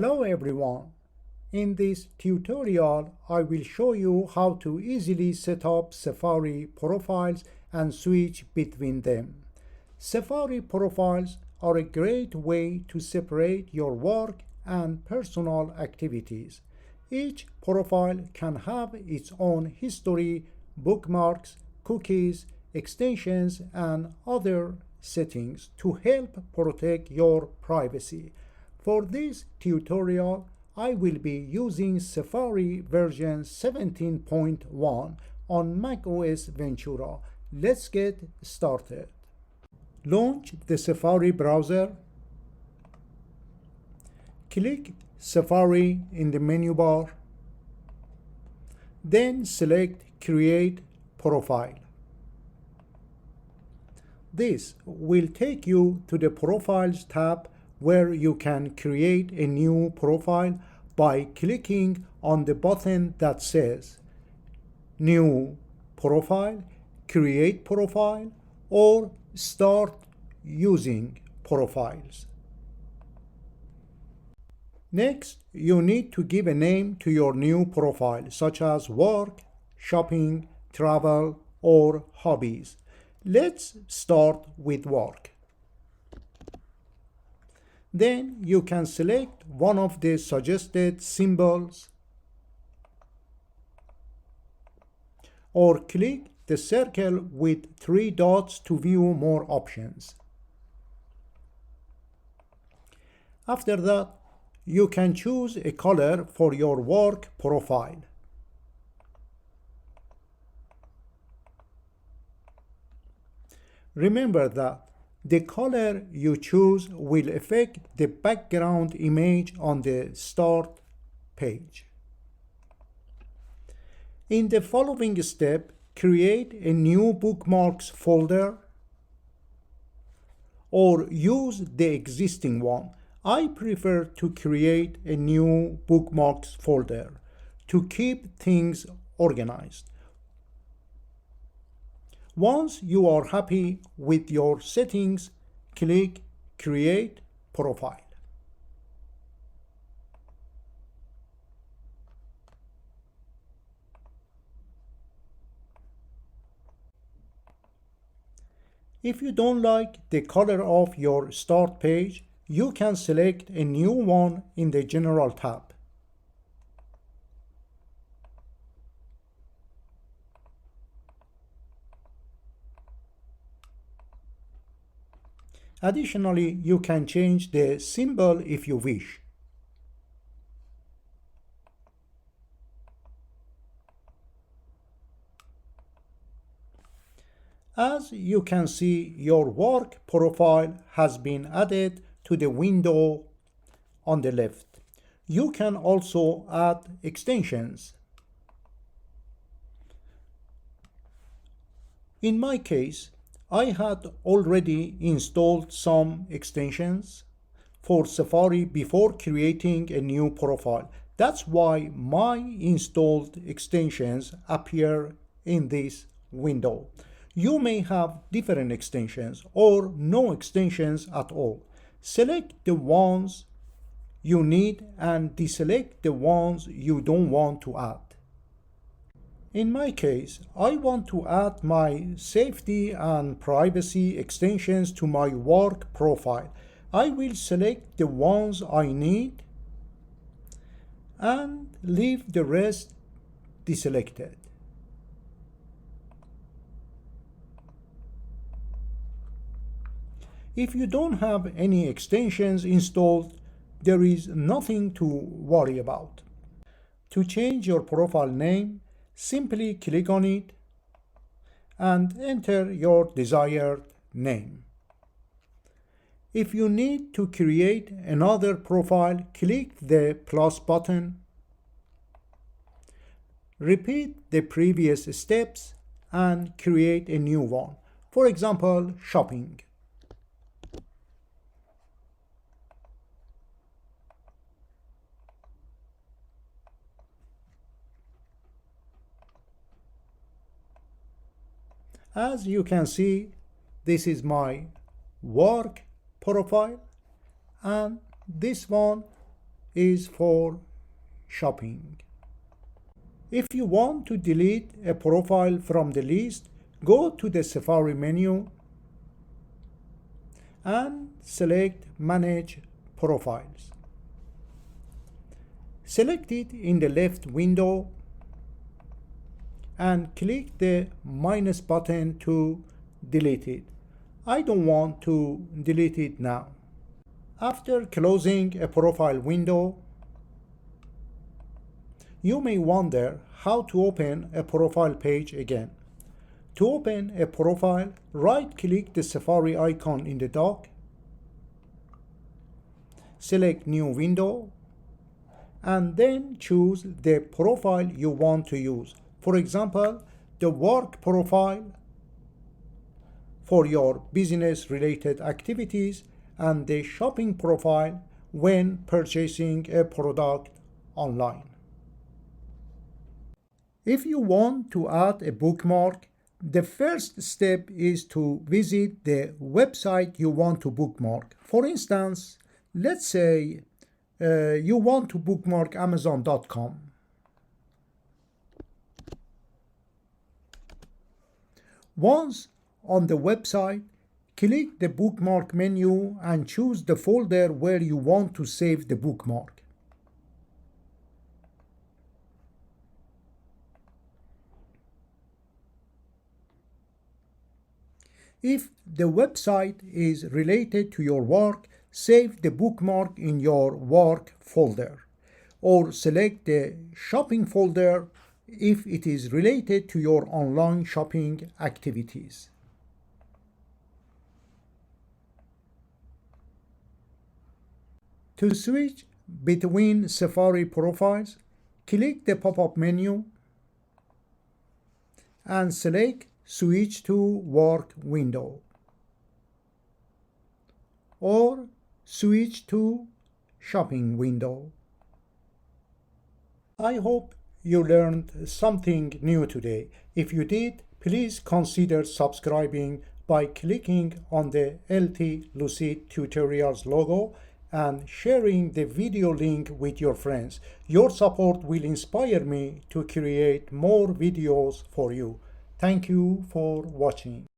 Hello everyone. In this tutorial, I will show you how to easily set up Safari profiles and switch between them. Safari profiles are a great way to separate your work and personal activities. Each profile can have its own history, bookmarks, cookies, extensions, and other settings to help protect your privacy. For this tutorial, I will be using Safari version 17.1 on macOS Ventura. Let's get started. Launch the Safari browser. Click Safari in the menu bar. Then select Create Profile. This will take you to the Profiles tab where you can create a new profile by clicking on the button that says New Profile, Create Profile, or Start Using Profiles. Next, you need to give a name to your new profile, such as work, shopping, travel, or hobbies. Let's start with work. Then you can select one of the suggested symbols or click the circle with 3 dots to view more options. After that, you can choose a color for your work profile. Remember that the color you choose will affect the background image on the start page. In the following step, create a new Bookmarks folder or use the existing one. I prefer to create a new Bookmarks folder to keep things organized. Once you are happy with your settings, click Create Profile. If you don't like the color of your start page, you can select a new one in the General tab. Additionally, you can change the symbol if you wish. As you can see, your work profile has been added to the window on the left. You can also add extensions. In my case, I had already installed some extensions for Safari before creating a new profile. That's why my installed extensions appear in this window. You may have different extensions or no extensions at all. Select the ones you need and deselect the ones you don't want to add. In my case, I want to add my safety and privacy extensions to my work profile. I will select the ones I need and leave the rest deselected. If you don't have any extensions installed, there is nothing to worry about. To change your profile name, simply click on it and enter your desired name. If you need to create another profile, click the plus button. Repeat the previous steps and create a new one. For example, shopping. As you can see, this is my work profile and this one is for shopping. If you want to delete a profile from the list, go to the Safari menu and select Manage Profiles. Select it in the left window and click the minus button to delete it. I don't want to delete it now. After closing a profile window, you may wonder how to open a profile page again. To open a profile, right-click the Safari icon in the dock, select New Window, and then choose the profile you want to use. For example, the work profile for your business-related activities and the shopping profile when purchasing a product online. If you want to add a bookmark, the first step is to visit the website you want to bookmark. For instance, let's say you want to bookmark Amazon.com. Once on the website, click the bookmark menu and choose the folder where you want to save the bookmark. If the website is related to your work, save the bookmark in your work folder, or select the shopping folder if it is related to your online shopping activities. To switch between Safari profiles, click the pop-up menu and select Switch to Work window, or switch to Shopping window. I hope you learned something new today. If you did, please consider subscribing by clicking on the LT Lucid Tutorials logo and sharing the video link with your friends. Your support will inspire me to create more videos for you. Thank you for watching.